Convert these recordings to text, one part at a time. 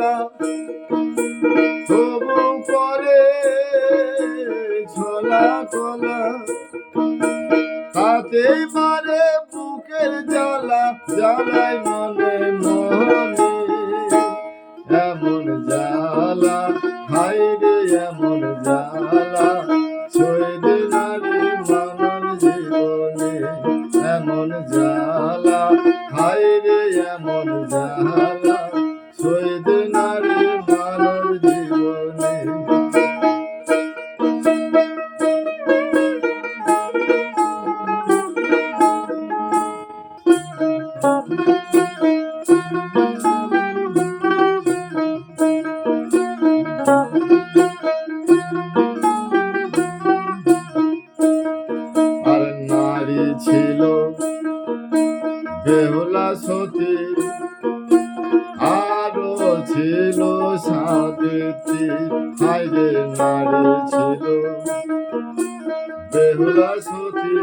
জ্বালা তবু করে ছোলা কলা তাতে মারে বুকের জ্বালা জ্বালায় মনে মনে এমন জ্বালা হায় রে এমন জ্বালা ছুঁয়ে নারী মানব জীবনে এমন জ্বালা হায় রে এমন জ্বালা ছুঁয়ে নারী মানব জীবনে আর নারী ছিল বেহুলা সতী আরো ছিল সাবিত্রী হায় রে নারী ছিল বেহুলা সতী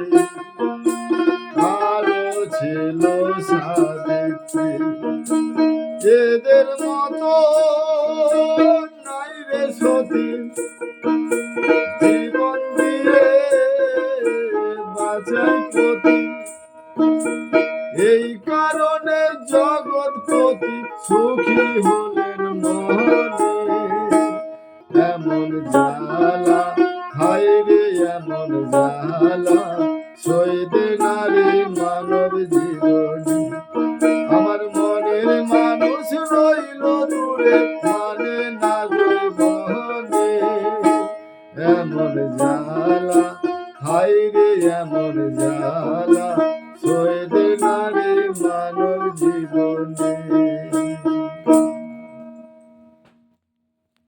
আরো ছিল সাবিত্রী এদের মতো নাই রে সতী জীবন দিয়ে বাঁচাই পতি এই কারণে জগৎপতি সুখী হলেন